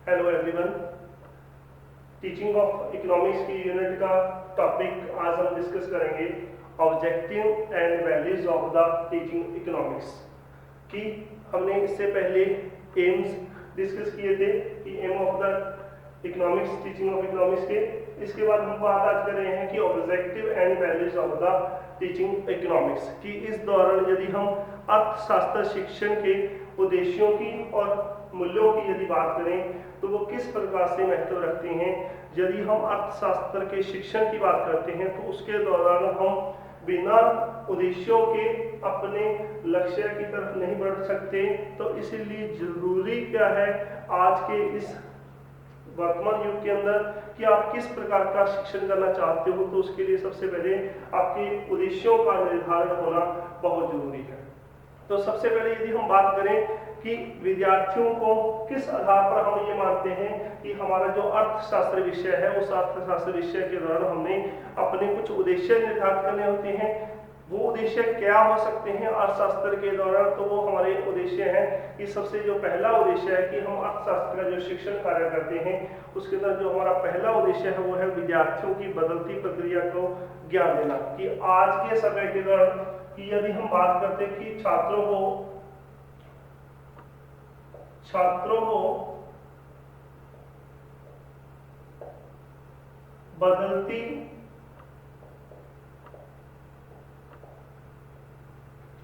Hello everyone. Teaching of economics की unit का topic आज हम डिस्कस करेंगे objective and values of the teaching economics. कि हमने इससे पहले एम्स डिस्कस किए थे कि aim of the economics, teaching of economics के। इसके बाद हम बात आज कर रहे हैं कि objective and values of the teaching economics. कि इस दौरान यदि हम अर्थशास्त्र शिक्षण के उद्देश्यों की और मूल्यों की यदि बात करें तो वो किस प्रकार से महत्व रखते हैं। यदि हम अर्थशास्त्र के शिक्षण की बात करते हैं तो उसके दौरान हम बिना उद्देश्यों के अपने लक्ष्य की तरफ नहीं बढ़ सकते। तो इसलिए जरूरी क्या है आज के इस वर्तमान युग के अंदर कि आप किस प्रकार का शिक्षण करना चाहते हो, तो उसके लिए सबसे पहले आपके उद्देश्यों का निर्धारण होना बहुत जरूरी है। तो सबसे पहले यदि हम बात करें कि विद्यार्थियों को किस आधार पर हम ये मानते हैं कि हमारा जो अर्थशास्त्र विषय है उस अर्थशास्त्र विषय के दौरान हमने अपने कुछ उद्देश्य निर्धारित करने होते हैं। वो उद्देश्य क्या हो सकते हैं अर्थशास्त्र के दौरान, तो वो हमारे उद्देश्य हैं कि सबसे जो पहला उद्देश्य है कि हम अर्थशास्त्र का जो शिक्षण कार्य करते हैं उसके अंदर जो हमारा पहला उद्देश्य है वो है विद्यार्थियों की बदलती प्रक्रिया को ज्ञान देना। कि आज के समय के दौरान कि यदि हम बात करते हैं कि छात्रों को बदलती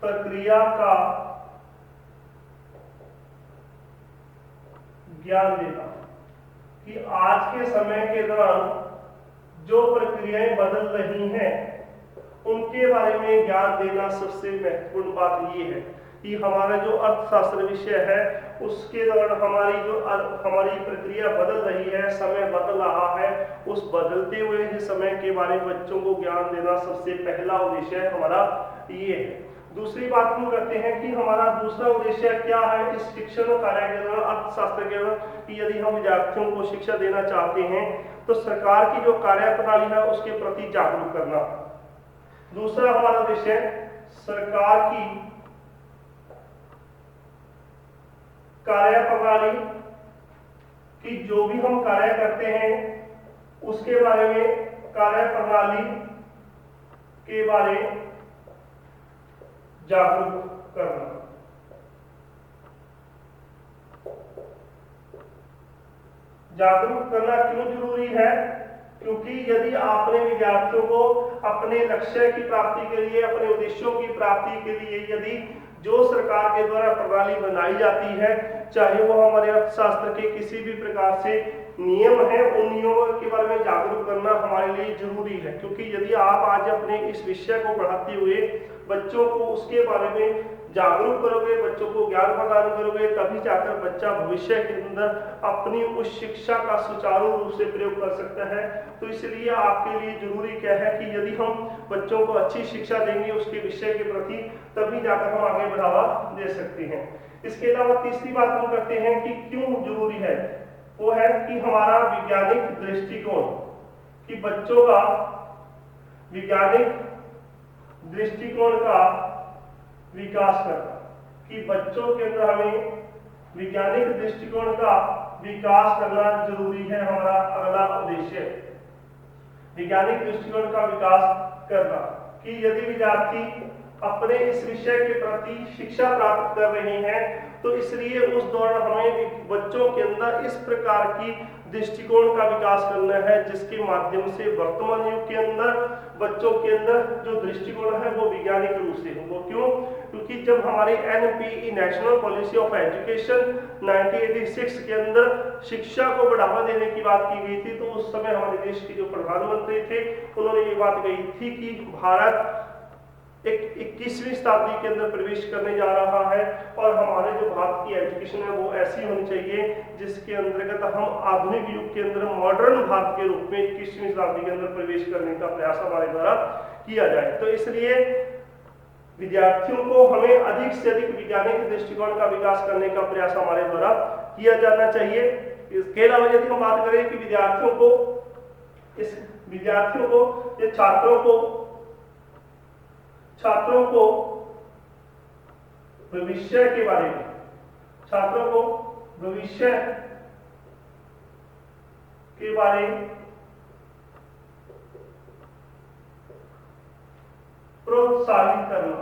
प्रक्रिया का ज्ञान देना। कि आज के समय के दौरान जो प्रक्रियाएं बदल रही हैं उनके बारे में ज्ञान देना सबसे महत्वपूर्ण बात ये है कि हमारा जो अर्थशास्त्र विषय है उसके दौरान हमारी प्रक्रिया बदल रही है, समय बदल रहा है। उस बदलते हुए समय के बारे में बच्चों को ज्ञान देना सबसे पहला उद्देश्य हमारा ये है। दूसरी बात हम करते हैं कि हमारा दूसरा उद्देश्य क्या है इस शिक्षण कार्य के दौरान, अर्थशास्त्र के दौरान, कि यदि हम विद्यार्थियों को शिक्षा देना चाहते हैं तो सरकार की जो कार्यप्रणाली है उसके प्रति जागरूक करना। दूसरा हमारा उद्देश्य सरकार की कार्यप्रणाली कि जो भी हम कार्य करते हैं उसके बारे में, कार्यप्रणाली के बारे जागरूक करना। जागरूक करना क्यों जरूरी है? क्योंकि यदि आपने विद्यार्थियों को अपने लक्ष्य की प्राप्ति के लिए, अपने उद्देश्यों की प्राप्ति के लिए यदि जो सरकार के द्वारा प्रणाली बनाई जाती है, चाहे वो हमारे अर्थशास्त्र के किसी भी प्रकार से नियम है, उन नियमों के बारे में जागरूक करना हमारे लिए जरूरी है। क्योंकि यदि आप आज अपने इस विषय को बढ़ाते हुए बच्चों को उसके बारे में जागरूक करोगे, बच्चों को ज्ञान प्रदान करोगे, तभी जाकर बच्चा भविष्य के अंदर अपनी उस शिक्षा का सुचारू रूप से प्रयोग कर सकता है। तो इसलिए आपके लिए जरूरी क्या है कि यदि हम बच्चों को अच्छी शिक्षा देंगे उसके विषय के प्रति, तभी जाकर हम आगे बढ़ावा दे सकते हैं। इसके अलावा तीसरी बात हम करते हैं कि क्यों जरूरी है, वो है कि हमारा वैज्ञानिक दृष्टिकोण, कि बच्चों का वैज्ञानिक दृष्टिकोण का विकास करना। कि बच्चों के अंदर हमें वैज्ञानिक दृष्टिकोण का विकास करना जरूरी है। हमारा अगला उद्देश्य वैज्ञानिक दृष्टिकोण का विकास करना। कि यदि विद्यार्थी अपने इस विषय के प्रति शिक्षा प्राप्त कर रहे हैं तो इसलिए उस दौरान हमें बच्चों के अंदर इस प्रकार की दृष्टिकोण का विकास करना है जिसके माध्यम से वर्तमान युग के अंदर बच्चों के अंदर जो दृष्टिकोण है वो वैज्ञानिक रूप से हो। वो क्यों? क्योंकि जब हमारी NPE national policy of education 1986 के अंदर शिक्षा को बढ़ावा देने की बात की गई थी, तो उस समय हमारे देश के जो प्रधानमंत्री थे उन्होंने ये बात कही थी कि भारत एक 21वीं शताब्दी के अंदर प्रवेश करने जा रहा है और हमारे जो भारत की एजुकेशन है वो ऐसी होनी चाहिए जिसके अंतर्गत हम आधुनिक युग के अंदर मॉडर्न भारत के रूप में 21वीं शताब्दी के अंदर प्रवेश करने का प्रयास हमारे द्वारा किया जाए। तो इसलिए विद्यार्थियों को हमें अधिक से अधिक वैज्ञानिक दृष्टिकोण का विकास करने का प्रयास हमारे द्वारा किया जाना चाहिए। इसके अलावा यदि हम बात करें कि छात्रों को भविष्य के बारे में, छात्रों को भविष्य बारे प्रोत्साहित करना।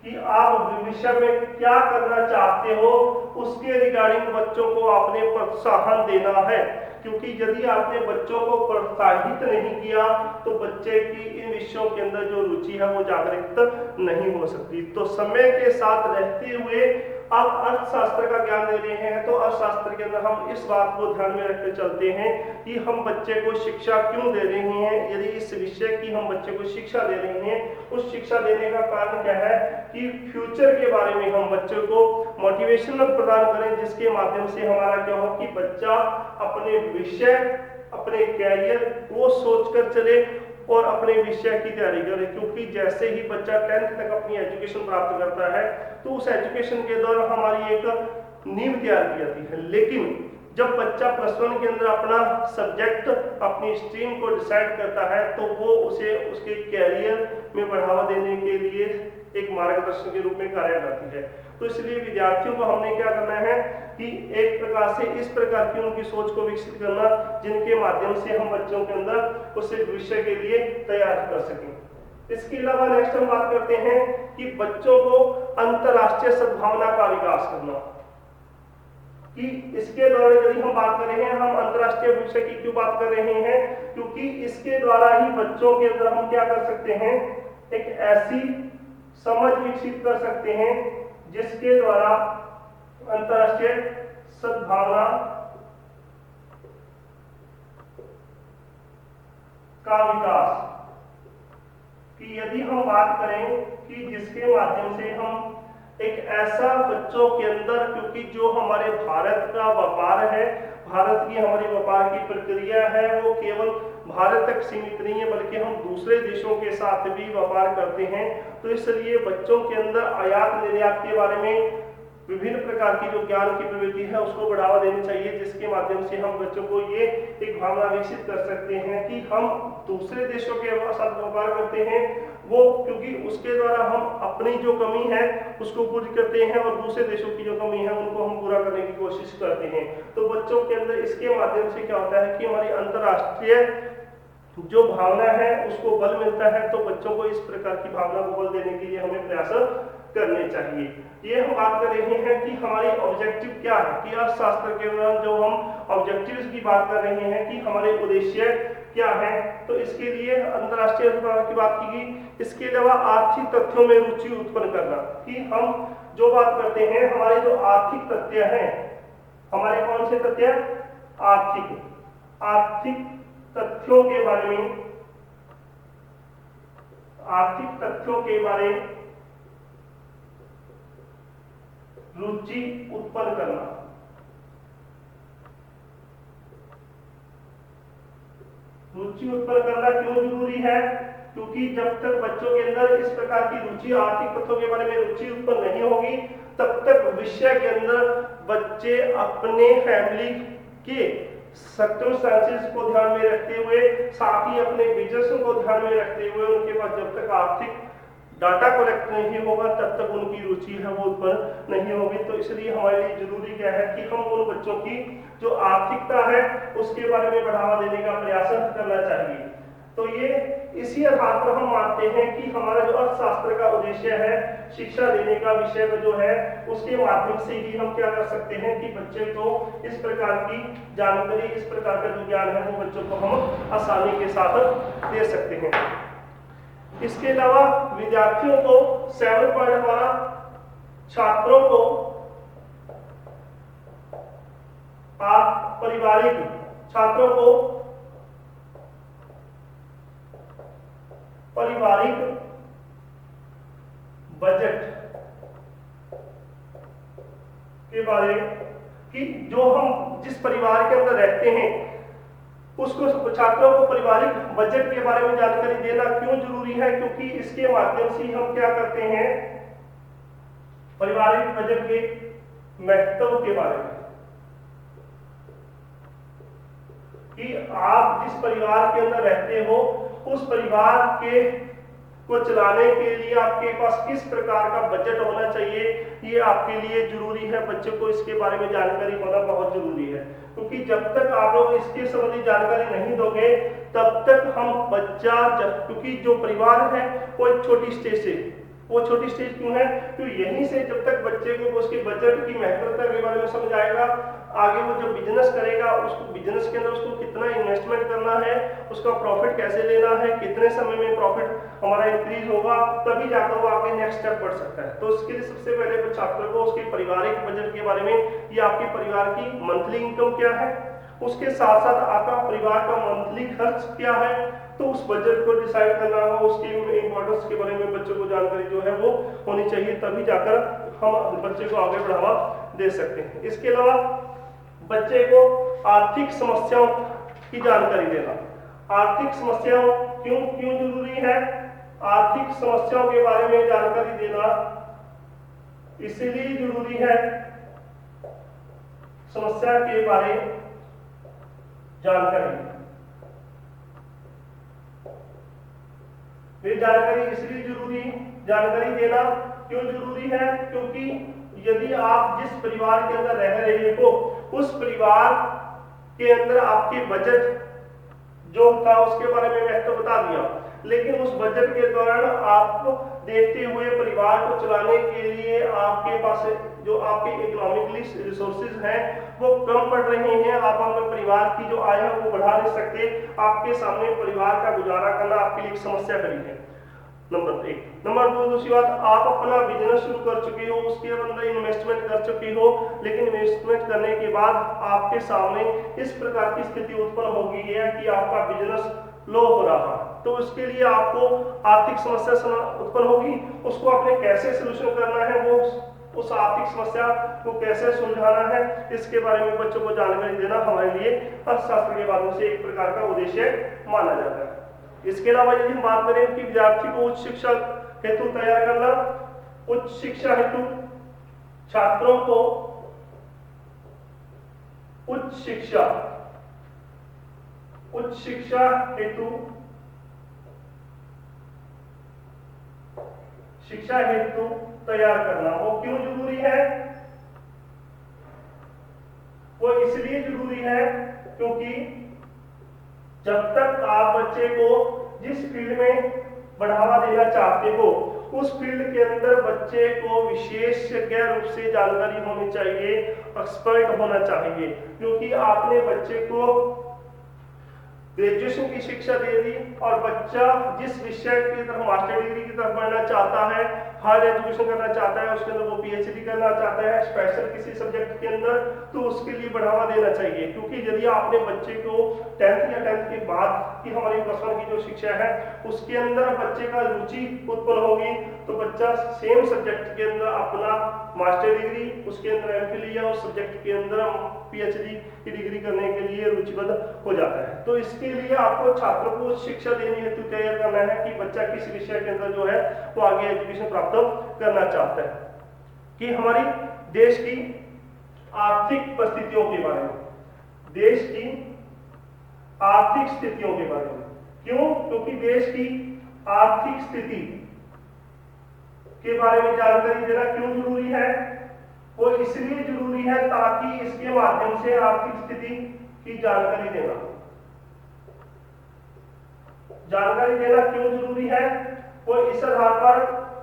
कि आप भविष्य में क्या करना चाहते हो उसके रिगार्डिंग बच्चों को आपने प्रोत्साहन देना है, क्योंकि यदि आपने बच्चों को प्रोत्साहित नहीं किया तो बच्चे की इन विषयों के अंदर जो रुचि है वो जागृत नहीं हो सकती। तो समय के साथ रहते हुए आप अर्थशास्त्र का ज्ञान दे रहे हैं तो अर्थशास्त्र के अंदर हम इस बात को ध्यान में रखते चलते हैं कि हम बच्चे को शिक्षा क्यों दे रहे हैं। यदि इस विषय की हम बच्चे को शिक्षा दे रहे हैं, उस शिक्षा देने का कारण क्या है कि फ्यूचर के बारे में हम बच्चों को मोटिवेशनल प्रदान करें, जिसके माध्यम से हमारा क्या हो कि बच्चा अपने विषय, अपने कैरियर को सोचकर चले और अपने विषय की तैयारी करे। क्योंकि जैसे ही बच्चा 10th तक अपनी एजुकेशन प्राप्त करता है तो उस एजुकेशन के दौरान हमारी एक नींव तैयार की जाती है, लेकिन जब बच्चा +1 के अंदर अपना सब्जेक्ट, अपनी स्ट्रीम को डिसाइड करता है तो वो उसे उसके कैरियर में बढ़ावा देने के लिए एक मार्गदर्शन के रूप में कार्य करती है। तो इसलिए विद्यार्थियों को हमने क्या करना है कि एक प्रकार से इस प्रकार की उनकी सोच को विकसित करना जिनके माध्यम से हम बच्चों के अंदर उसे भविष्य के लिए तैयार कर सकें। इसके अलावा नेक्स्ट हम बात करते हैं कि बच्चों को अंतर्राष्ट्रीय सद्भावना का विकास करना। कि इसके द्वारा यदि हम बात कर रहे हैं, हम अंतर्राष्ट्रीय विषय की क्यों बात कर रहे हैं, क्योंकि इसके द्वारा ही बच्चों के अंदर हम क्या कर सकते हैं, एक ऐसी समझ विकसित कर सकते हैं जिसके द्वारा अंतर्राष्ट्रीय सद्भावना का विकास। कि यदि हम बात करें कि जिसके माध्यम से हम एक ऐसा बच्चों के अंदर, क्योंकि जो हमारे भारत का व्यापार है, भारत की हमारी व्यापार की प्रक्रिया है वो केवल भारत तक सीमित नहीं है बल्कि हम दूसरे देशों के साथ भी व्यापार करते हैं। तो इसलिए बच्चों के अंदर आयात निर्यात के बारे में विभिन्न प्रकार की जो ज्ञान की प्रवृत्ति है उसको बढ़ावा देनी चाहिए, जिसके माध्यम से हम बच्चों को ये एक भावना विकसित कर सकते हैं कि हम दूसरे देशों के साथ व्यापार करते हैं वो, क्योंकि उसके द्वारा हम अपनी जो कमी है उसको पूरी करते हैं और दूसरे देशों की जो कमी है उनको हम पूरा करने की कोशिश करते हैं। तो बच्चों के अंदर इसके माध्यम से क्या होता है कि हमारी अंतर्राष्ट्रीय जो भावना है उसको बल मिलता है। तो बच्चों को इस प्रकार की भावना को बल देने के लिए हमें प्रयास करने चाहिए। ये हम बात कर रहे हैं कि हमारी ऑब्जेक्टिव क्या है, कि अर्थशास्त्र के दौरान जो हम ऑब्जेक्टिव्स की बात कर रहे हैं कि हमारे उद्देश्य क्या है, तो इसके लिए अंतर्राष्ट्रीय की बात की गई। इसके अलावा आर्थिक तथ्यों में रुचि उत्पन्न करना, कि हम जो बात करते हैं हमारे जो आर्थिक तथ्य हैं, हमारे कौन से तथ्य, आर्थिक तथ्यों के बारे में, आर्थिक तथ्यों के बारे में रुचि उत्पन्न करना। रुचि उत्पन्न करना क्यों जरूरी है, क्योंकि जब तक बच्चों के अंदर इस प्रकार की रुचि, आर्थिक तथ्यों के बारे में रुचि उत्पन्न नहीं होगी तब तक विषय के अंदर बच्चे अपने फैमिली के सर्कमस्टेंसेस को ध्यान में रखते हुए, साथ ही अपने बिजनेस को ध्यान में रखते हुए उनके पास जब तक आर्थिक डाटा कलेक्ट नहीं होगा तब तक उनकी रुचि है वो उत्पन्न नहीं होगी। तो इसलिए हमारे लिए जरूरी क्या है कि हम उन बच्चों की जो आर्थिकता है उसके बारे में बढ़ावा देने का प्रयास करना चाहिए। तो ये इसी आधार पर हम मानते हैं कि हमारा जो अर्थशास्त्र का उद्देश्य है, शिक्षा देने का विषय जो है, उसके माध्यम से ही हम क्या कर सकते हैं कि बच्चे को इस प्रकार की जानकारी, इस प्रकार का जो ज्ञान है वो बच्चों को हम आसानी के साथ दे सकते हैं। इसके अलावा विद्यार्थियों को 7.12 छात्रों को पारिवारिक, छात्रों को पारिवारिक बजट के बारे में, कि जो हम जिस परिवार के अंदर रहते हैं उसको छात्रों को पारिवारिक बजट के बारे में जानकारी देना क्यों जरूरी है, क्योंकि इसके माध्यम से हम क्या करते हैं, पारिवारिक बजट के महत्व के बारे में, कि आप जिस परिवार के अंदर रहते हो उस परिवार के को चलाने के लिए आपके पास किस प्रकार का बजट होना चाहिए, ये आपके लिए जरूरी है, बच्चे को इसके बारे में जानकारी होना बहुत जरूरी है, क्योंकि जब तक आप लोग इसके संबंधी जानकारी नहीं दोगे तब तक हम बच्चा क्योंकि जो परिवार है वो एक छोटी स्टेज से, वो छोटी स्टेज क्यों है, क्योंकि यहीं से जब तक बच्चे को उसके बजट की महत्वता के बारे में समझ आएगा, आगे वो जो बिजनेस करेगा उसको बिजनेस के अंदर उसको कितना इन्वेस्टमेंट करना है, उसका प्रॉफिट कैसे लेना है, कितने समय में प्रॉफिट हमारा इंक्रीज होगा, तभी जाकर वो आगे नेक्स्ट स्टेप बढ़ सकता है। तो उसके लिए सबसे पहले छात्र को उसके पारिवारिक बजट के बारे में, ये आपके परिवार की मंथली इनकम क्या है, उसके साथ साथ आपका परिवार का मंथली खर्च क्या है, तो उस बजट को डिसाइड करना होगा, उसके इंपॉर्टेंस के बारे में बच्चों को जानकारी जो है वो होनी चाहिए, तभी जाकर हम बच्चे को आगे बढ़ावा दे सकते हैं। इसके अलावा बच्चे को आर्थिक समस्याओं की जानकारी देना, आर्थिक समस्याओं क्यों जरूरी है, आर्थिक समस्याओं के बारे में जानकारी देना इसलिए जरूरी है, समस्या के बारे जानकारी इसलिए जानकारी देना क्यों जरूरी है, क्योंकि यदि आप जिस परिवार के अंदर रह रहे हो उस परिवार के अंदर आपके बजट जो था उसके बारे में मैं तो बता दिया, लेकिन उस बजट के दौरान आपको देखते हुए परिवार को चलाने के लिए आपके पास जो आपके इकोनॉमिकली रिसोर्सेज हैं वो कम पड़ रहे हैं, आप अपने परिवार की जो आय है वो बढ़ा नहीं सकते, आपके सामने परिवार का गुजारा करना आपके लिए एक समस्या खड़ी है। नंबर एक। नंबर दो, दूसरी बात, आप अपना बिजनेस शुरू कर चुके हो, उसके अंदर इन्वेस्टमेंट कर चुके हो, लेकिन इन्वेस्टमेंट करने के बाद आपके सामने इस प्रकार की स्थिति उत्पन्न हो गई है कि आपका बिजनेस लो हो रहा है, तो उसके लिए आपको आर्थिक समस्या उत्पन्न होगी, उसको आपने कैसे सोल्यूशन करना है, वो उस आर्थिक समस्या को कैसे सुलझाना है, इसके बारे में बच्चों को जानकारी देना हमारे लिए अर्थशास्त्र के माध्यम से एक प्रकार का उद्देश्य माना जाता है। इसके अलावा यदि हम बात करें कि विद्यार्थी को उच्च शिक्षा हेतु तैयार करना, उच्च शिक्षा हेतु छात्रों को उच्च शिक्षा हेतु तैयार करना वो क्यों जरूरी है, वो इसलिए जरूरी है क्योंकि जब तक आप बच्चे को जिस फील्ड में बढ़ावा देना चाहते हो उस फील्ड के अंदर बच्चे को विशेषज्ञ रूप से जानकारी होनी चाहिए, एक्सपर्ट होना चाहिए, क्योंकि आपने बच्चे को ग्रेजुएशन की शिक्षा दे दी और बच्चा जिस विषय की तरफ मास्टर डिग्री की तरफ बढ़ना चाहता है, हायर एजुकेशन करना चाहता है, उसके अंदर वो पीएचडी करना चाहता है स्पेशल किसी सब्जेक्ट के अंदर, तो उसके लिए बढ़ावा देना चाहिए, क्योंकि यदि आपने बच्चे को 10th के बाद की हमारी +1 की जो शिक्षा है उसके अंदर बच्चे का रुचि उत्पन्न होगी, तो बच्चा सेम सब्जेक्ट के अंदर अपना मास्टर डिग्री, उसके अंदर एमफिल या उस सब्जेक्ट के अंदर पीएचडी की डिग्री करने के लिए रुचिबद्ध हो जाता है। तो इसके लिए आपको छात्रों को शिक्षा देनी हेतु तैयार करना है कि बच्चा किस विषय के अंदर जो है वो आगे एजुकेशन प्राप्त करना चाहता है। कि हमारी देश की आर्थिक परिस्थितियों के बारे में, देश की आर्थिक स्थितियों के बारे में, क्यों, क्योंकि देश की आर्थिक स्थिति के बारे में जानकारी देना क्यों जरूरी है, वो इसलिए जरूरी है ताकि इसके माध्यम से आर्थिक स्थिति की जानकारी देना क्यों जरूरी है, वो इस आधार पर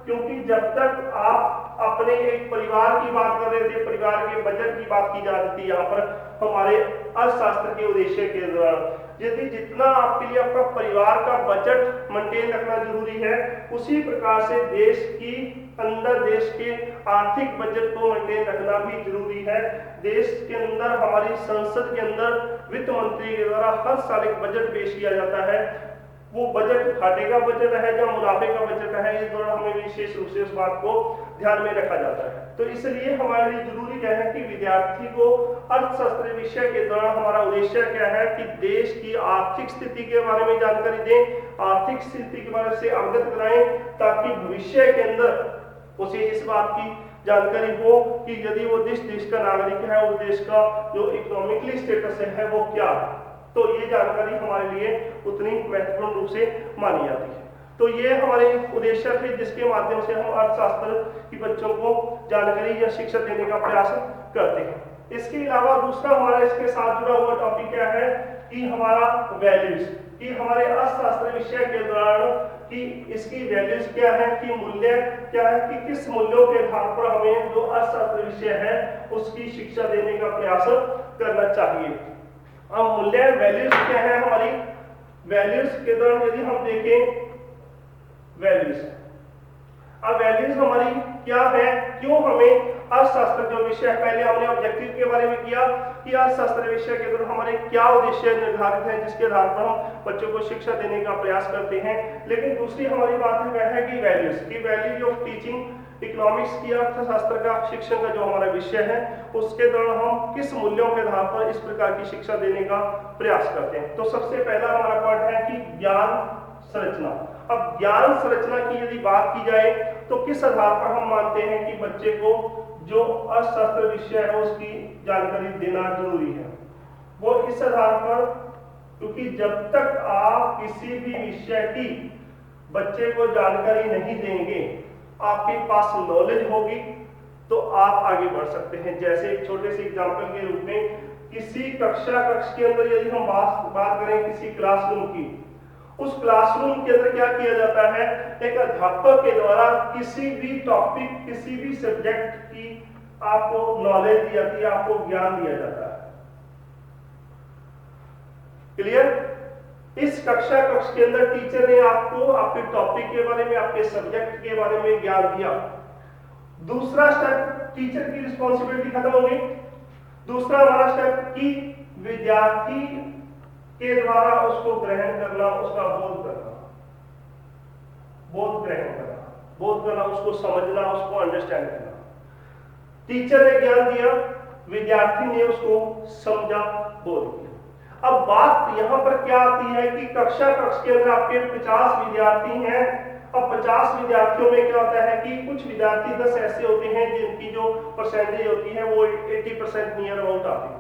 क्योंकि जब तक आप अपने एक परिवार की बात कर रहे थे, परिवार के बजट की बात की जा रही थी यहाँ पर हमारे अर्थशास्त्र के उद्देश्य के दौरान, यदि जितना आपके लिए आपका परिवार का बजट मेंटेन रखना जरूरी है, उसी प्रकार से देश की अंदर देश के आर्थिक बजट को मेंटेन रखना भी जरूरी है। देश के अंदर हमारी संसद के अंदर वित्त मंत्री के द्वारा हर साल एक बजट पेश किया जाता है, वो बजट घाटे का बजट है या मुनाफे का बजट है, इस दौरान हमें विशेष रूप से उस बात को ध्यान में रखा जाता है। तो इसलिए हमारे लिए जरूरी क्या है कि विद्यार्थी को अर्थशास्त्र विषय के दौरान हमारा उद्देश्य क्या है कि देश की आर्थिक स्थिति के बारे में जानकारी दें, आर्थिक स्थिति के बारे से अवगत कराएं, ताकि भविष्य के अंदर उसे इस बात की जानकारी हो कि यदि वो जिस देश का नागरिक है उस देश का जो इकोनॉमिकली स्टेटस है वो क्या है, तो ये जानकारी हमारे लिए उतनी महत्वपूर्ण रूप से मानी जाती है। तो ये हमारे उद्देश्य थे जिसके माध्यम से हम अर्थशास्त्र की बच्चों को जानकारी या शिक्षा देने का प्रयास करते हैं। इसके अलावा दूसरा हमारा इसके साथ जुड़ा हुआ टॉपिक क्या है कि हमारा वैल्यूज, कि हमारे अर्थशास्त्र विषय के दौरान कि इसकी वैल्यूज क्या है, कि मूल्य क्या है, कि किस मूल्यों के आधार पर हमें जो अर्थशास्त्र विषय है उसकी शिक्षा देने का प्रयास करना चाहिए। अब मूल्य वैल्यूज क्या है हमारी, वैल्यूज के दौरान यदि हम देखें वैल्यूज, अब वैल्यूज हमारी क्या है, क्यों हमें अर्थशास्त्र जो विषय है, पहले हमने ऑब्जेक्टिव के बारे में किया कि अर्थशास्त्र विषय के दौरान हमारे क्या उद्देश्य निर्धारित हैं जिसके आधार पर हम बच्चों को शिक्षा देने का प्रयास करते हैं। लेकिन दूसरी हमारी बात है वह है कि वैल्यूज की, वैल्यू ऑफ टीचिंग इकोनॉमिक्स की, अर्थशास्त्र का शिक्षण का जो हमारा विषय है उसके दौरान हम किस मूल्यों के आधार पर इस प्रकार की शिक्षा देने का प्रयास करते हैं। तो सबसे पहला हमारा पॉइंट है कि ज्ञान संरचना। अब ज्ञान संरचना की यदि बात की जाए तो किस आधार पर हम मानते हैं कि बच्चे को जो अर्थशास्त्र विषय है उसकी जानकारी देना जरूरी है, वो इस आधार पर क्योंकि जब तक आप किसी भी विषय की बच्चे को जानकारी नहीं देंगे, आपके पास नॉलेज होगी तो आप आगे बढ़ सकते हैं। जैसे एक छोटे से एग्जांपल के रूप में किसी कक्ष के अंदर यदि हम बात करें किसी क्लासरूम की, उस क्लासरूम के अंदर क्या किया जाता है, एक अध्यापक के द्वारा किसी भी टॉपिक, किसी भी सब्जेक्ट की आपको नॉलेज दी जाती है, आपको ज्ञान दिया जाता है। क्लियर? इस कक्ष के अंदर टीचर ने आपको आपके टॉपिक के बारे में, आपके सब्जेक्ट के बारे में ज्ञान दिया। दूसरा स्टेप, टीचर की रिस्पॉन्सिबिलिटी खत्म हो गई। दूसरा हमारा स्टेप कि विद्यार्थी के द्वारा उसको ग्रहण करना, उसका बोध करना, बोध ग्रहण करना, बोध करना, उसको समझना, उसको अंडरस्टैंड करना। टीचर ने ज्ञान दिया, विद्यार्थी ने उसको समझा, बोध किया। अब बात यहां पर क्या आती है कि कक्ष के अंदर आपके 50 विद्यार्थी हैं। अब 50 विद्यार्थियों में क्या होता है कि कुछ विद्यार्थी 10 ऐसे होते हैं जिनकी जो परसेंटेज होती है वो 80% नियर अबाउट आती है।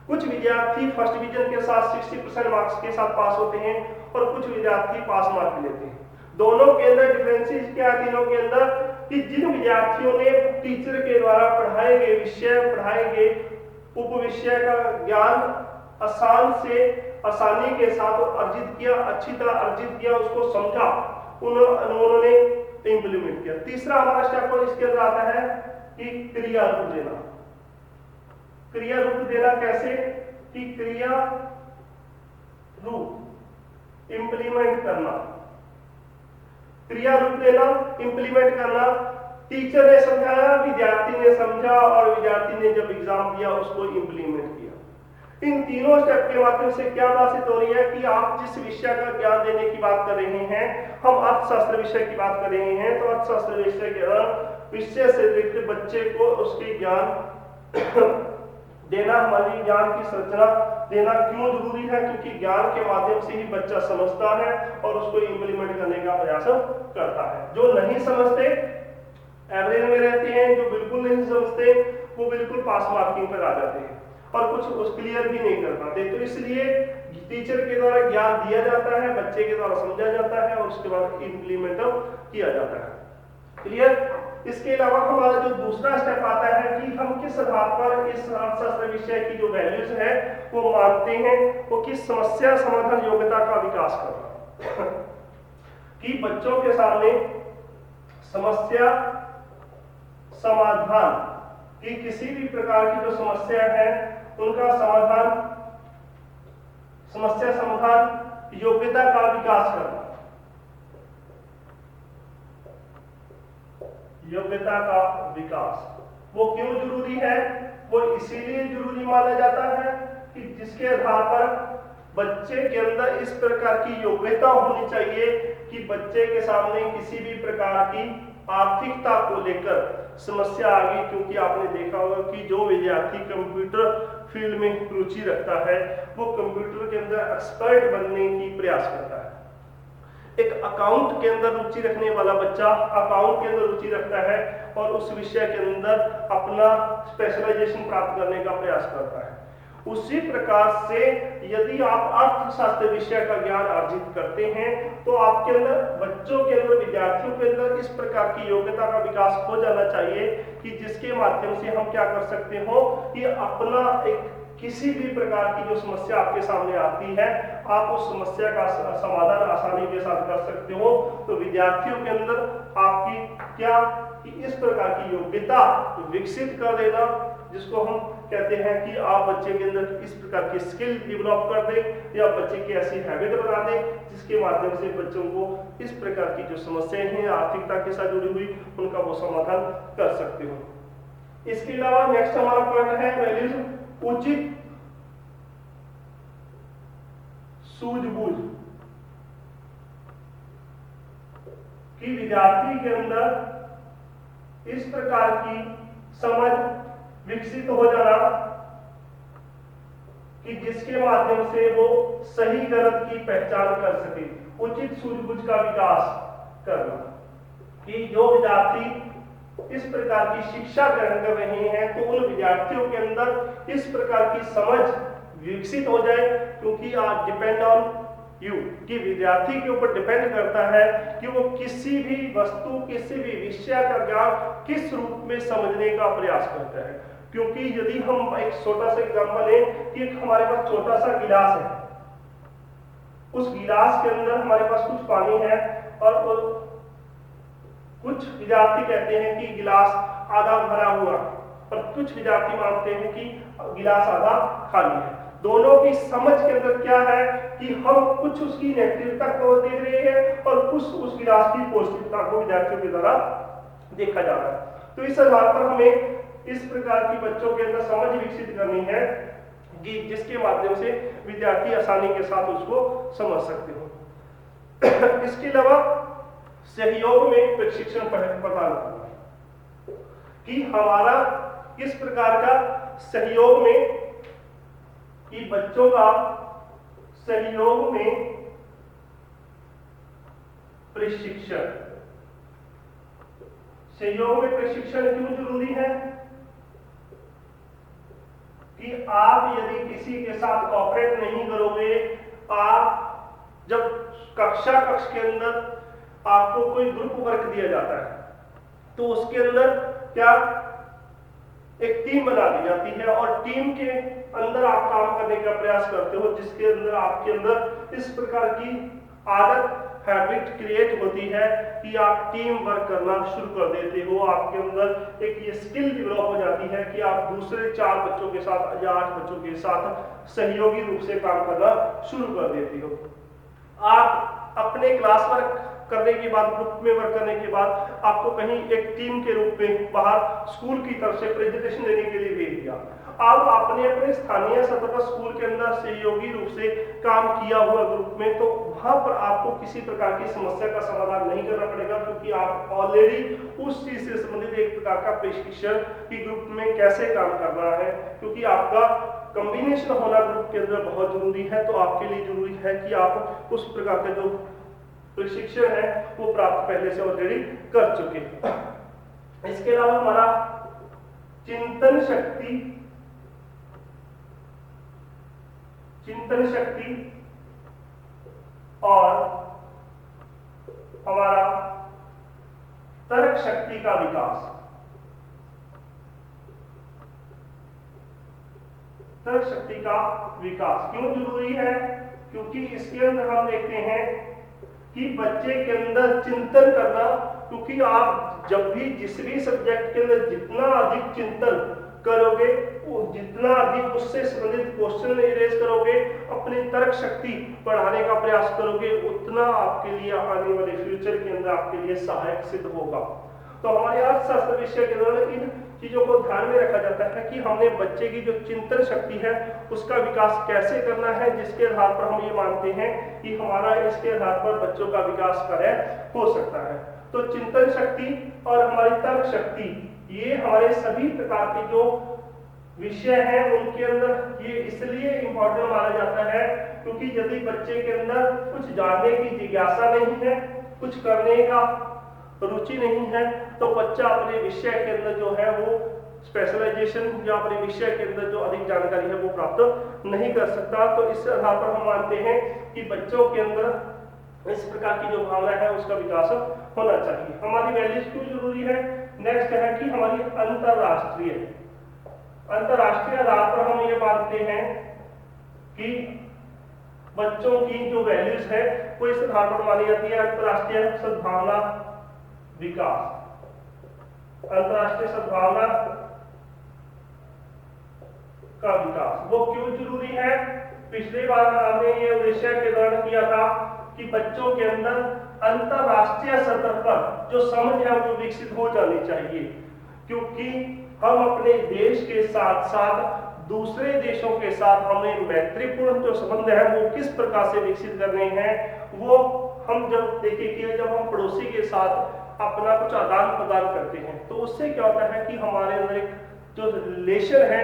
कुछ विद्यार्थी फर्स्ट डिवीजन के साथ 60% मार्क्स के साथ पास होते हैं और कुछ विद्यार्थी पास मार्क लेते हैं। दोनों के अंदर डिफरेंसेस क्या है तीनों के अंदर, कि जिन विद्यार्थियों ने टीचर के द्वारा पढ़ाए गए विषय, पढ़ाए गए उपविषय का ज्ञान आसानी के साथ अर्जित किया, अच्छी तरह अर्जित किया, उसको समझा, उन्होंने इंप्लीमेंट किया। तीसरा हमारा स्टेप इसके अंदर आता है कि क्रिया रूप देना। क्रिया रूप देना कैसे, कि क्रिया रूप इंप्लीमेंट करना, क्रिया रूप देना, इंप्लीमेंट करना। टीचर ने समझाया, विद्यार्थी ने समझा और विद्यार्थी ने जब एग्जाम दिया उसको इंप्लीमेंट किया। इन तीनों स्टेप के माध्यम से क्या बात हो रही है कि आप जिस विषय का ज्ञान देने की बात कर रहे हैं, हम अर्थशास्त्र विषय की बात कर रहे हैं, तो अर्थशास्त्र विषय के विषय से रिलेटेड बच्चे को उसके ज्ञान देना, हमारी ज्ञान की संरचना देना क्यों जरूरी है, क्योंकि ज्ञान के माध्यम से ही बच्चा समझता है और उसको इंप्लीमेंट करने का प्रयास करता है। जो नहीं समझते एवरेज में रहते हैं, जो बिल्कुल नहीं समझते वो बिल्कुल पास मार्किंग पर आ जाते हैं और कुछ उस क्लियर भी नहीं कर पाते। तो इसलिए टीचर के द्वारा ज्ञान दिया जाता है, बच्चे के द्वारा समझा जाता है और उसके बाद इंप्लीमेंट किया जाता है। क्लियर? इसके अलावा हमारा जो दूसरा स्टेप आता है कि हम किस आधार पर इस अर्थशास्त्र विषय की जो वैल्यूज है वो मानते हैं, वो किस समस्या समाधान योग्यता का विकास करना कि बच्चों के सामने समस्या समाधान की किसी भी प्रकार की जो समस्या है उनका समाधान, समस्या समाधान योग्यता का विकास करना। योग्यता का विकास वो क्यों जरूरी है, वो इसीलिए जरूरी माना जाता है कि जिसके आधार पर बच्चे के अंदर इस प्रकार की योग्यता होनी चाहिए कि बच्चे के सामने किसी भी प्रकार की आर्थिकता को लेकर समस्या आ गई। क्योंकि आपने देखा होगा कि जो विद्यार्थी कंप्यूटर फील्ड में रुचि रखता है वो कंप्यूटर के अंदर एक्सपर्ट बनने की प्रयास करता है। एक अकाउंट के अंदर रुचि रखने वाला बच्चा अकाउंट के अंदर रुचि रखता है और उस विषय के अंदर अपना स्पेशलाइजेशन प्राप्त करने का प्रयास करता है। उसी प्रकार से यदि आप अर्थशास्त्र विषय का ज्ञान अर्जित करते हैं तो आपके अंदर, बच्चों के अंदर, विद्यार्थियों के अंदर इस प्रकार की योग्यता का विकास हो जाना चाहिए कि जिसके माध्यम से हम क्या कर सकते हो कि अपना एक किसी भी प्रकार की जो समस्या आपके सामने आती है, आप उस समस्या का समाधान आसानी के साथ कर सकते हो। तो विद्यार्थियों के अंदर आपकी क्या कि इस प्रकार की योग्यता विकसित कर देना, जिसको हम कहते हैं कि आप बच्चे के अंदर इस प्रकार की स्किल डेवलप कर दें या बच्चे की ऐसी हैबिट बना दें जिसके माध्यम से बच्चों को इस प्रकार की जो समस्याएं हैं आर्थिकता के साथ जुड़ी हुई उनका वो समाधान कर सकते हो। इसके अलावा नेक्स्ट हमारा पॉइंट है वैल्यूज, उचित सूझबूझ कि विद्यार्थी के अंदर इस प्रकार की समझ विकसित हो जाना कि जिसके माध्यम से वो सही गलत की पहचान कर सके। उचित सूझबूझ का विकास करना कि जो विद्यार्थी इस प्रकार की शिक्षा ग्रहण कर रहे हैं तो उन विद्यार्थियों के अंदर इस प्रकार की समझ विकसित हो जाए, क्योंकि आज डिपेंड ऑन यू कि विद्यार्थी के ऊपर डिपेंड करता है कि वो किसी भी वस्तु, किसी भी विषय का ज्ञान किस रूप में समझने का प्रयास करता है। क्योंकि यदि हम एक छोटा सा एग्जांपल लें कि हमारे पास छोटा सा गिलास है, उस गिलास के अंदर हमारे पास कुछ पानी है और कुछ विद्यार्थी कहते हैं कि गिलास आधा भरा हुआ, और कुछ विद्यार्थी मानते हैं कि गिलास आधा खाली है। दोनों की समझ के अंदर क्या है कि हम कुछ उसकी नेगेटिवता को देख रहे हैं और कुछ उस गिलास की पॉजिटिवता को विद्यार्थियों के द्वारा देखा जा रहा है। तो इस आधार पर हमें इस प्रकार की बच्चों के अंदर समझ विकसित करनी है कि जिसके माध्यम से विद्यार्थी आसानी के साथ उसको समझ सकते हो। इसके अलावा सहयोग में प्रशिक्षण प्रदान करना कि हमारा किस प्रकार का सहयोग में, कि बच्चों का सहयोग में प्रशिक्षण, सहयोग में प्रशिक्षण क्यों जरूरी है कि आप यदि किसी के साथ कोऑपरेट नहीं करोगे, आप जब कक्ष के अंदर आपको कोई ग्रुप वर्क दिया जाता है तो उसके अंदर क्या एक टीम बना दी जाती है और टीम के अंदर आप काम करने का प्रयास करते हो, जिसके अंदर आपके अंदर इस प्रकार की आदत, हैबिट क्रिएट होती है कि आप टीम वर्क करना शुरू कर देते हो। आपके अंदर एक ये स्किल डेवलप हो जाती है कि आप दूसरे 4 बच्चों के साथ या 8 बच्चों के साथ सहयोगी रूप से काम करना शुरू कर देते हो। आप अपने क्लास वर्क करने के बाद, ग्रुप में वर्क करने के बाद आपको कहीं एक टीम के रूप में बाहर स्कूल की तरफ से प्रेजेंटेशन देने के लिए भेज दिया। अब आपने अपने स्थानीय सतह पर स्कूल के अंदर सहयोगी रूप से काम किया हुआ ग्रुप में, तो वहां पर आपको किसी प्रकार की समस्या का समाधान नहीं करना पड़ेगा, क्योंकि आप ऑलरेडी उस चीज से संबंधित एक प्रकार का प्रशिक्षण कि ग्रुप में कैसे काम करना है, क्योंकि आपका कॉम्बिनेशन होना ग्रुप के अंदर बहुत जरूरी है। तो आपके लिए जरूरी है कि आप उस प्रकार का जो प्रशिक्षण है वो प्राप्त पहले से ऑलरेडी कर चुके हैं। इसके अलावा हमारा चिंतन शक्ति और हमारा तर्क शक्ति का विकास। तर्क शक्ति का विकास क्यों जरूरी है? क्योंकि इसके अंदर हम देखते हैं कि बच्चे के अंदर चिंतन करना, क्योंकि आप जब भी जिस भी सब्जेक्ट के अंदर जितना अधिक चिंतन करोगे, जितना अधिक उससे संबंधित क्वेश्चन रेज करोगे, अपनी तर्क शक्ति बढ़ाने का प्रयास करोगे, उतना आपके लिए आने वाले फ्यूचर के अंदर आपके लिए सहायक सिद्ध होगा। तो हमारे अर्थशास्त्र विषय के दौरान इन चीजों को ध्यान में रखा जाता है कि हमने बच्चे की जो चिंतन शक्ति है उसका विकास कैसे करना है, जिसके आधार पर हम ये मानते हैं कि हमारा इसके आधार पर बच्चों का विकास कार्य हो सकता है। तो चिंतन शक्ति और हमारी तर्क शक्ति, ये हमारे सभी प्रकार के जो विषय हैं उनके अंदर ये इसलिए इम्पोर्टेंट माना जाता है क्योंकि यदि बच्चे के अंदर कुछ जानने की जिज्ञासा नहीं है, कुछ करने का रुचि नहीं है, तो बच्चा अपने विषय के अंदर जो है वो स्पेशलाइजेशन या अपने विषय के अंदर जो अधिक जानकारी है वो प्राप्त नहीं कर सकता। तो इस आधार पर हम मानते हैं कि बच्चों के अंदर इस प्रकार की जो भावना है उसका विकास होना चाहिए। हमारी वैल्यूज क्यों जरूरी है? नेक्स्ट है कि हमारी अंतरराष्ट्रीय आधार पर हम ये मानते हैं कि बच्चों की जो वैल्यूज है वो इस आधार पर मानी जाती है अंतरराष्ट्रीय सद्भावना विकास। अंतरराष्ट्रीय सद्भावना का विकास वो क्यों जरूरी है? पिछली बार हमने ये उद्देश्य के दौरान किया था कि बच्चों के अंदर अंतरराष्ट्रीय सतह पर जो समझ है वो विकसित हो जानी चाहिए, क्योंकि हम अपने देश के साथ साथ दूसरे देशों के साथ हमें मैत्रीपूर्ण जो संबंध है वो किस प्रकार से विकसित करने हैं। वो हम जब देखें कि जब हम पड़ोसी के साथ अपना कुछ आदान प्रदान करते हैं तो उससे क्या होता है कि हमारे अंदर एक जो रिलेशन है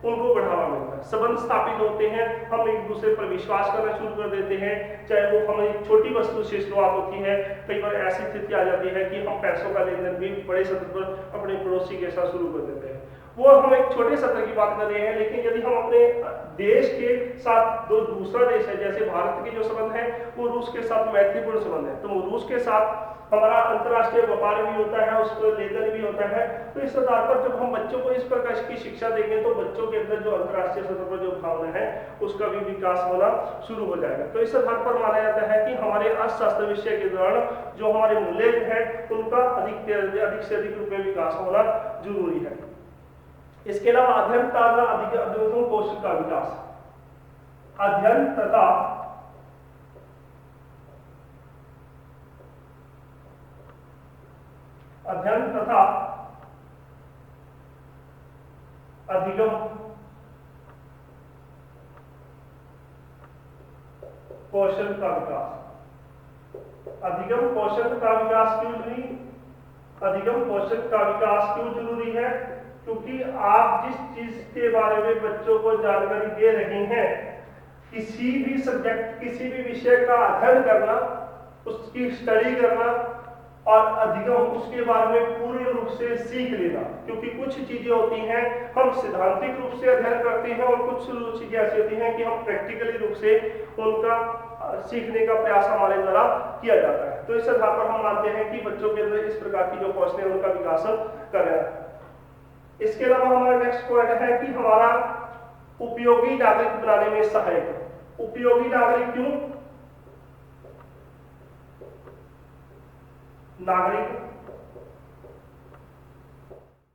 उनको बढ़ावा मिलता है, संबंध स्थापित होते हैं, हम एक दूसरे पर विश्वास करना शुरू कर देते हैं। चाहे वो हमें एक छोटी वस्तु से शुरुआत होती है, कई बार ऐसी स्थिति आ जाती है कि हम पैसों का लेन देन भी बड़े स्तर पर अपने पड़ोसी के साथ शुरू कर देते हैं। वो हम एक छोटे स्तर की बात कर रहे हैं, लेकिन यदि हम अपने देश के साथ जो दूसरा देश है, जैसे भारत के जो संबंध है वो रूस के साथ मैत्रीपूर्ण संबंध है, तो रूस के साथ हमारा अंतर्राष्ट्रीय व्यापार भी होता है, उस पर लेन देन भी होता है। तो इस आधार पर जब हम बच्चों को इस प्रकार की शिक्षा देंगे तो बच्चों के अंदर जो अंतर्राष्ट्रीय सतह पर जो भावना है उसका भी विकास होना शुरू हो जाएगा। तो इस आधार पर माना जाता है कि हमारे अर्थशास्त्र विषय के दौरान जो हमारे मूल्य है उनका अधिक से अधिक रूप में विकास होना जरूरी है। इसके अलावा अध्ययन तथा कौशल का विकास, अध्ययन तथा अधिगम कौशल का विकास। अधिगम कौशल का विकास क्यों जरूरी? अधिगम कौशल का विकास क्यों जरूरी है? क्योंकि आप जिस चीज के बारे में बच्चों को जानकारी दे रहे हैं, किसी भी सब्जेक्ट किसी भी विषय का अध्ययन करना, उसकी स्टडी करना और अधिगम उसके बारे में पूर्ण रूप से सीख लेना। क्योंकि कुछ चीजें होती हैं हम सिद्धांतिक रूप से अध्ययन करते हैं और कुछ चीजें ऐसी होती हैं कि हम प्रैक्टिकली रूप से उनका सीखने का प्रयास हमारे द्वारा किया जाता है। तो इस आधार पर हम मानते हैं कि बच्चों के अंदर इस प्रकार की जो कौशल है उनका विकास कर रहे हैं। इसके अलावा हमारा नेक्स्ट पॉइंट है कि हमारा उपयोगी नागरिक बनाने में सहायक। उपयोगी नागरिक क्यों? नागरिक